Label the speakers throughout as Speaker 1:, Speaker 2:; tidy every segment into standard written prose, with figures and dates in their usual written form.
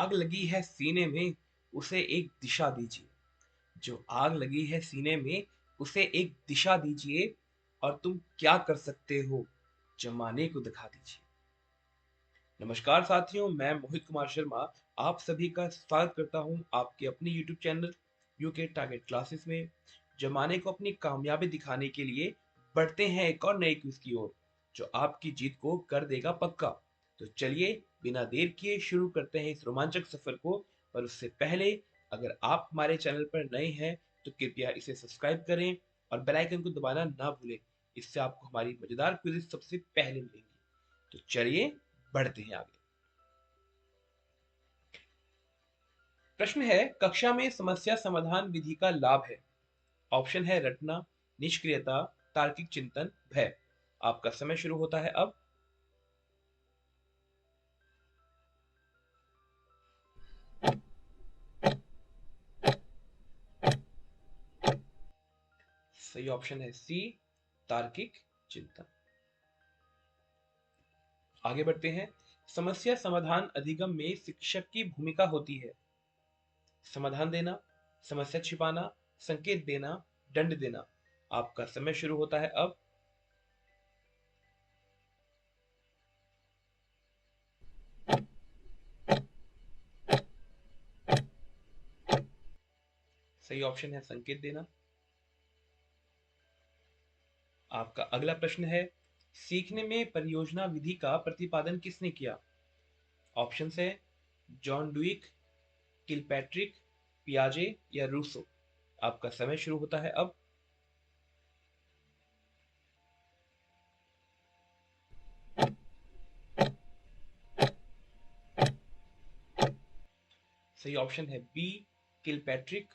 Speaker 1: आग लगी है सीने में उसे एक दिशा दीजिए। जो आग लगी है सीने में उसे एक दिशा दीजिए और तुम क्या कर सकते हो जमाने को दिखा दीजिए। नमस्कार साथियों, मैं मोहित कुमार शर्मा आप सभी का स्वागत करता हूं आपके अपने YouTube channel UK target classes में। जमाने को अपनी कामयाबी दिखाने के लिए बढ़ते हैं एक और नए क्विज की ओर जो आपकी जीत को कर देगा पक्का। तो चलिए बिना देर किए शुरू करते हैं इस रोमांचक सफर को। पर उससे पहले अगर आप हमारे चैनल पर नए हैं तो कृपया इसे सब्सक्राइब करें और बेल आइकन को दबाना ना भूलें। इससे आपको हमारी मजेदार क्विज सबसे पहले मिलेंगी। तो चलिए बढ़ते हैं आगे। प्रश्न है, कक्षा में समस्या समाधान विधि का लाभ है। ऑप्शन है रटना, निष्क्रियता, तार्किक चिंतन, भय। आपका समय शुरू होता है अब। सही ऑप्शन है सी, तार्किक चिंतन। आगे बढ़ते हैं। समस्या समाधान अधिगम में शिक्षक की भूमिका होती है। समाधान देना, समस्या छिपाना, संकेत देना, दंड देना। आपका समय शुरू होता है अब। सही ऑप्शन है संकेत देना। आपका अगला प्रश्न है, सीखने में परियोजना विधि का प्रतिपादन किसने किया। ऑप्शन है जॉन डुइक, किलपैट्रिक, पियाजे या रूसो। आपका समय शुरू होता है अब। सही ऑप्शन है बी, किलपैट्रिक।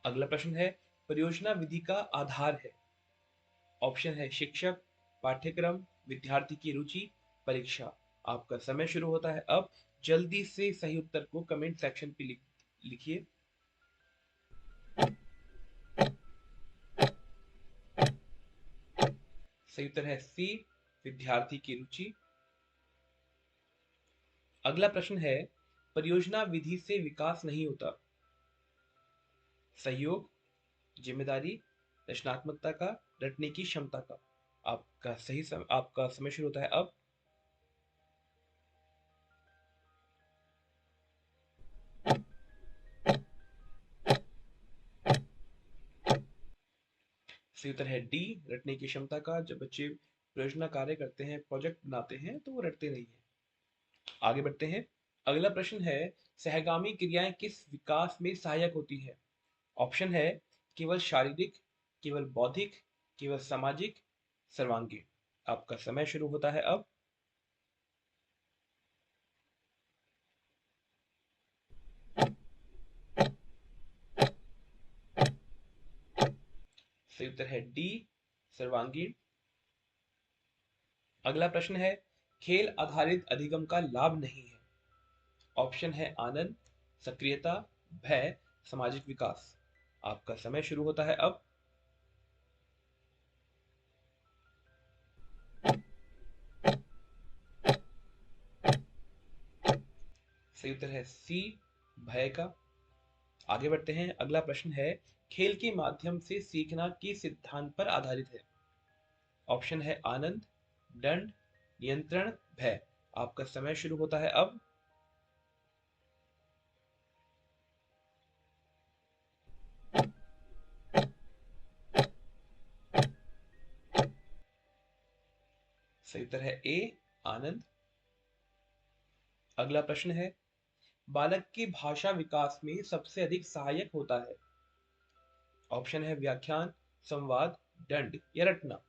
Speaker 1: अगला प्रश्न है, परियोजना विधि का आधार है। ऑप्शन है शिक्षक, पाठ्यक्रम, विद्यार्थी की रुचि, परीक्षा। आपका समय शुरू होता है अब। जल्दी से सही उत्तर को कमेंट सेक्शन पे लिखिए। सही उत्तर है सी, विद्यार्थी की रुचि। अगला प्रश्न है, परियोजना विधि से विकास नहीं होता। सहयोग, जिम्मेदारी, रचनात्मकता का, रटने की क्षमता का। आपका समय शुरू होता है अब। सही उत्तर है डी, रटने की क्षमता का। जब बच्चे परियोजना कार्य करते हैं, प्रोजेक्ट बनाते हैं तो वो रटते नहीं है। आगे बढ़ते हैं। अगला प्रश्न है, सहगामी क्रियाएं किस विकास में सहायक होती है। ऑप्शन है केवल शारीरिक, केवल बौद्धिक, केवल सामाजिक, सर्वांगीण। आपका समय शुरू होता है अब। सही उत्तर है डी, सर्वांगीण। अगला प्रश्न है, खेल आधारित अधिगम का लाभ नहीं है। ऑप्शन है आनंद, सक्रियता, भय, सामाजिक विकास। आपका समय शुरू होता है अब। सही उत्तर है सी, भय का। आगे बढ़ते हैं। अगला प्रश्न है, खेल के माध्यम से सीखना किस सिद्धांत पर आधारित है। ऑप्शन है आनंद, दंड, नियंत्रण, भय। आपका समय शुरू होता है अब। सही उत्तर है ए, आनंद। अगला प्रश्न है, बालक के भाषा विकास में सबसे अधिक सहायक होता है। ऑप्शन है व्याख्यान, संवाद, दंड या रटना।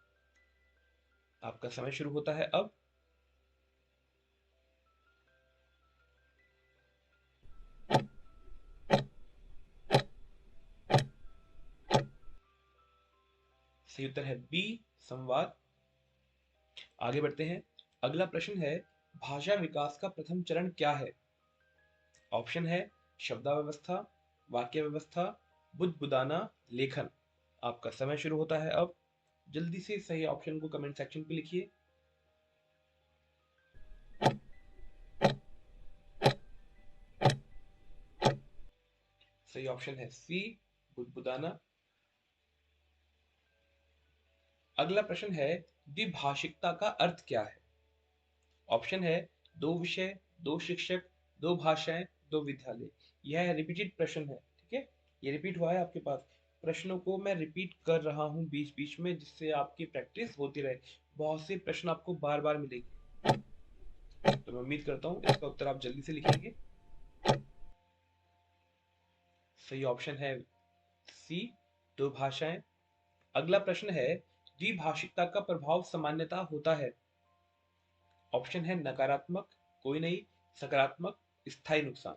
Speaker 1: आपका समय शुरू होता है अब। सही उत्तर है बी, संवाद। आगे बढ़ते हैं। अगला प्रश्न है, भाषा विकास का प्रथम चरण क्या है। ऑप्शन है शब्दाव्यवस्था, वाक्य व्यवस्था, बुदबुदाना, लेखन। आपका समय शुरू होता है अब। जल्दी से सही ऑप्शन को कमेंट सेक्शन पे लिखिए। सही ऑप्शन है सी, बुदबुदाना। अगला प्रश्न है, द्विभाषिकता का अर्थ क्या है? ऑप्शन है दो विषय, दो शिक्षक, दो भाषाएं, दो विद्यालय। यह रिपीटेड प्रश्न है, ठीक है, ये रिपीट हुआ है आपके पास। प्रश्नों को मैं रिपीट कर रहा हूँ बीच बीच में, जिससे आपकी प्रैक्टिस होती रहे। बहुत से प्रश्न आपको बार बार मिलेंगे, तो मैं उम्मीद करता हूँ इसका उत्तर आप जल्दी से लिखेंगे। सही ऑप्शन है सी, दो भाषाएं। अगला प्रश्न है, द्विभाषिकता का प्रभाव सामान्यतः होता है। ऑप्शन है नकारात्मक, कोई नहीं, सकारात्मक, स्थायी नुकसान।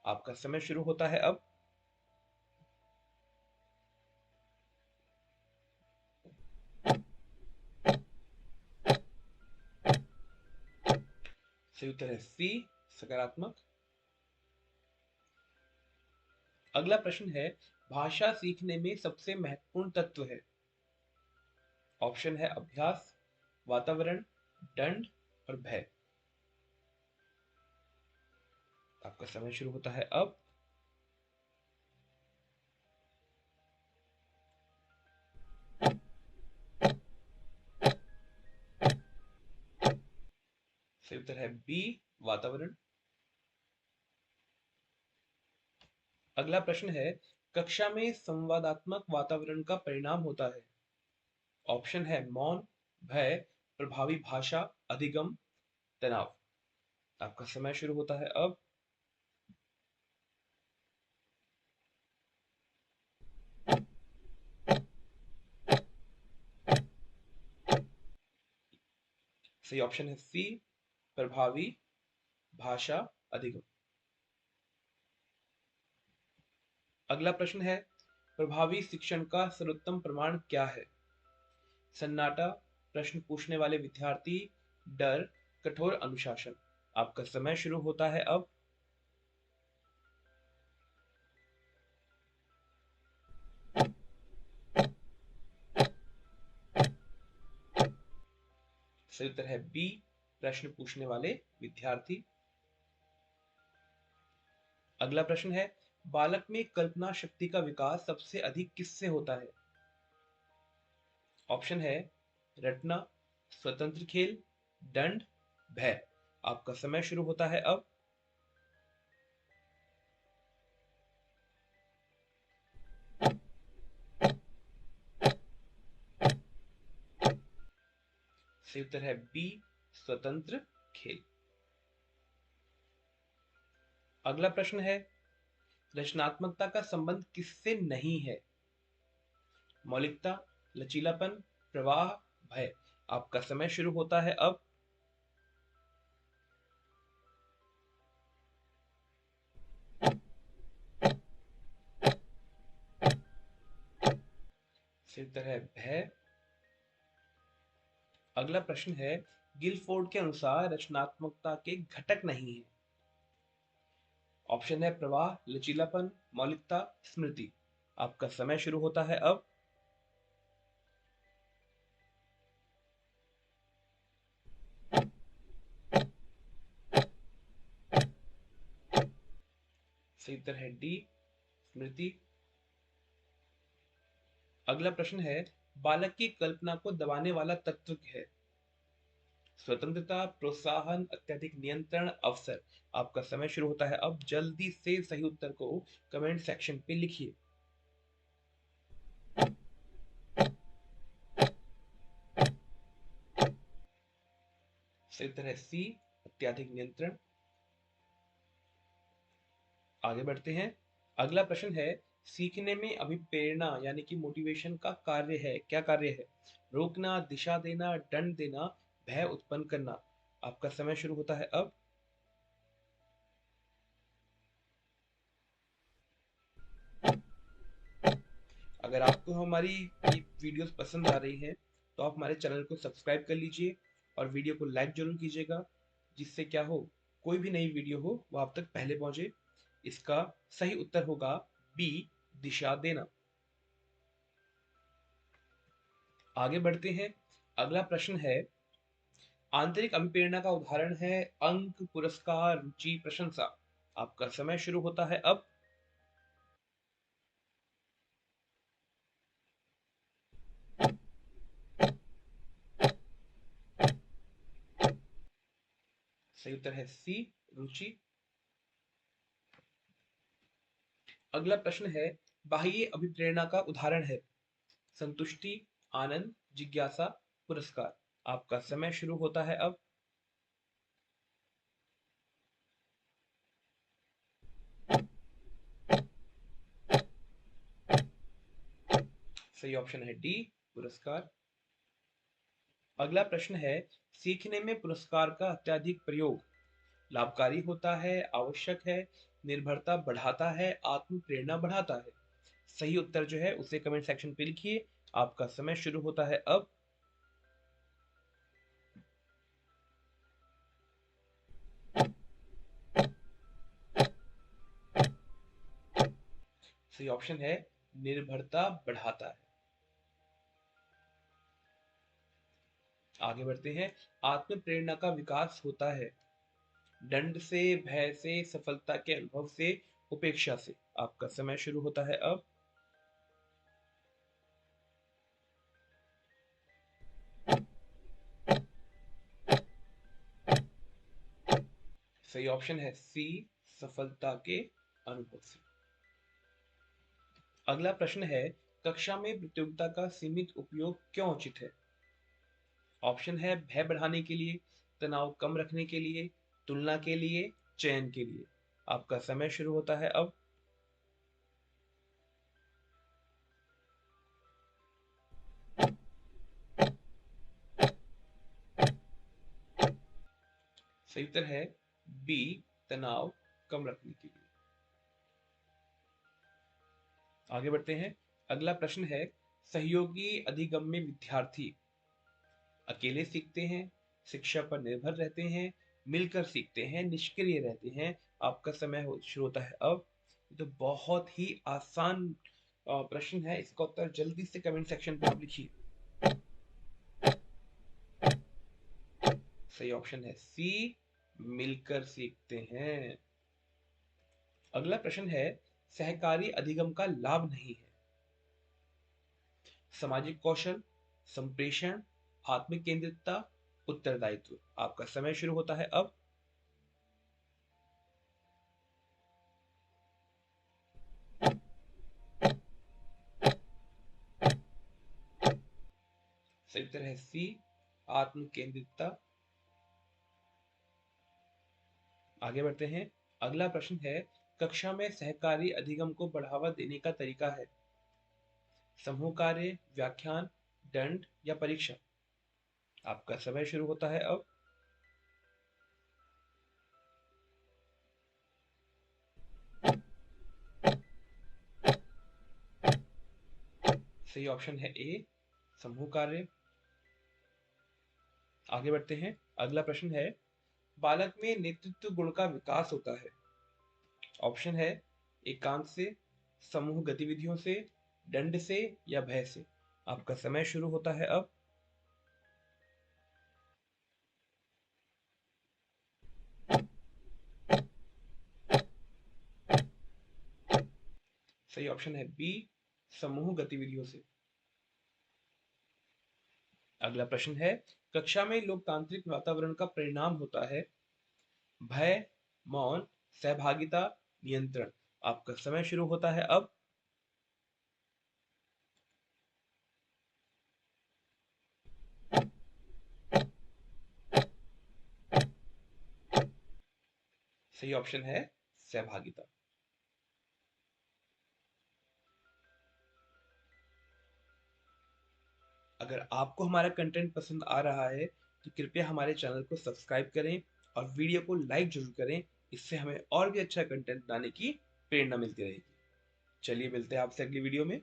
Speaker 1: आपका समय शुरू होता है अब। सही उत्तर है सी, सकारात्मक। अगला प्रश्न है, भाषा सीखने में सबसे महत्वपूर्ण तत्व है। ऑप्शन है अभ्यास, वातावरण, दंड और भय। आपका समय शुरू होता है अब। सही उत्तर है बी, वातावरण। अगला प्रश्न है, कक्षा में संवादात्मक वातावरण का परिणाम होता है। ऑप्शन है मौन, भय, प्रभावी भाषा, अधिगम, तनाव। आपका समय शुरू होता है अब। सही ऑप्शन है सी, प्रभावी भाषा, अधिगम। अगला प्रश्न है, प्रभावी शिक्षण का सर्वोत्तम प्रमाण क्या है? सन्नाटा, प्रश्न पूछने वाले विद्यार्थी, डर, कठोर अनुशासन। आपका समय शुरू होता है अब। सही उत्तर है बी, प्रश्न पूछने वाले विद्यार्थी। अगला प्रश्न है, बालक में कल्पना शक्ति का विकास सबसे अधिक किससे होता है? ऑप्शन है रटना, स्वतंत्र खेल, दंड, भय। आपका समय शुरू होता है अब। सही उत्तर है बी, स्वतंत्र खेल। अगला प्रश्न है, रचनात्मकता का संबंध किससे नहीं है? मौलिकता, लचीलापन, प्रवाह, भय। आपका समय शुरू होता है अब। सही उत्तर है भय। अगला प्रश्न है, गिलफोर्ड के अनुसार रचनात्मकता के घटक नहीं है। ऑप्शन है प्रवाह, लचीलापन, मौलिकता, स्मृति। आपका समय शुरू होता है अब। सही उत्तर है डी, स्मृति। अगला प्रश्न है, बालक की कल्पना को दबाने वाला तत्व है? स्वतंत्रता, प्रोत्साहन, अत्यधिक नियंत्रण, अवसर। आपका समय शुरू होता है अब। जल्दी से सही उत्तर को कमेंट सेक्शन पे लिखिए। सही उत्तर है सी, अत्यधिक नियंत्रण। आगे बढ़ते हैं। अगला प्रश्न है, सीखने में अभिप्रेरणा यानी कि मोटिवेशन का कार्य है, क्या कार्य है? रोकना, दिशा देना, दंड देना, भय उत्पन्न करना। आपका समय शुरू होता है अब। अगर आपको हमारी ये वीडियोस पसंद आ रही हैं, तो आप हमारे चैनल को सब्सक्राइब कर लीजिए और वीडियो को लाइक जरूर कीजिएगा, जिससे क्या हो, कोई भी नई वीडियो हो वो आप तक पहले पहुंचे। इसका सही उत्तर होगा बी, दिशा देना। आगे बढ़ते हैं। अगला प्रश्न है, आंतरिक अभिप्रेरणा का उदाहरण है अंक, पुरस्कार, रुचि, प्रशंसा। आपका समय शुरू होता है अब। सही उत्तर है सी, रुचि। अगला प्रश्न है, बाह्य अभिप्रेरणा का उदाहरण है संतुष्टि, आनंद, जिज्ञासा, पुरस्कार। आपका समय शुरू होता है अब। सही ऑप्शन है डी, पुरस्कार। अगला प्रश्न है, सीखने में पुरस्कार का अत्यधिक प्रयोग लाभकारी होता है, आवश्यक है, निर्भरता बढ़ाता है, आत्म प्रेरणा बढ़ाता है। सही उत्तर जो है उसे कमेंट सेक्शन पे लिखिए। आपका समय शुरू होता है अब। सही ऑप्शन है निर्भरता बढ़ाता है। आगे बढ़ते हैं, आत्म प्रेरणा का विकास होता है दंड से, भय से, सफलता के अनुभव से, उपेक्षा से। आपका समय शुरू होता है अब। सही ऑप्शन है सी, सफलता के अनुभव से। अगला प्रश्न है, कक्षा में प्रतियोगिता का सीमित उपयोग क्यों उचित है? ऑप्शन है भय बढ़ाने के लिए, तनाव कम रखने के लिए, तुलना के लिए, चयन के लिए। आपका समय शुरू होता है अब। सही उत्तर है बी, तनाव कम रखने के लिए। आगे बढ़ते हैं, अगला प्रश्न है, सहयोगी अधिगम में विद्यार्थी अकेले सीखते हैं, शिक्षा पर निर्भर रहते हैं, मिलकर सीखते हैं, निष्क्रिय रहते हैं। आपका समय शुरू होता है अब। ये तो बहुत ही आसान प्रश्न है, इसका उत्तर जल्दी से कमेंट सेक्शन पे आप लिखिए। सही ऑप्शन है सी, मिलकर सीखते हैं। अगला प्रश्न है, सहकारी अधिगम का लाभ नहीं है सामाजिक कौशल, संप्रेषण, आत्म केंद्रितता, उत्तरदायित्व। आपका समय शुरू होता है अब। सही उत्तर है सी, आत्म केंद्रितता। आगे बढ़ते हैं, अगला प्रश्न है, कक्षा में सहकारी अधिगम को बढ़ावा देने का तरीका है समूह कार्य, व्याख्यान, दंड या परीक्षा। आपका समय शुरू होता है अब। सही ऑप्शन है ए, समूह कार्य। आगे बढ़ते हैं, अगला प्रश्न है, बालक में नेतृत्व गुण का विकास होता है। ऑप्शन है एकांत से, समूह गतिविधियों से, दंड से या भय से। आपका समय शुरू होता है अब। सही ऑप्शन है बी, समूह गतिविधियों से। अगला प्रश्न है, कक्षा में लोकतांत्रिक वातावरण का परिणाम होता है भय, मौन, सहभागिता, नियंत्रण। आपका समय शुरू होता है अब। सही ऑप्शन है सहभागिता। अगर आपको हमारा कंटेंट पसंद आ रहा है तो कृपया हमारे चैनल को सब्सक्राइब करें और वीडियो को लाइक जरूर करें। इससे हमें और भी अच्छा कंटेंट बनाने की प्रेरणा मिलती रहेगी। चलिए मिलते हैं आपसे अगली वीडियो में।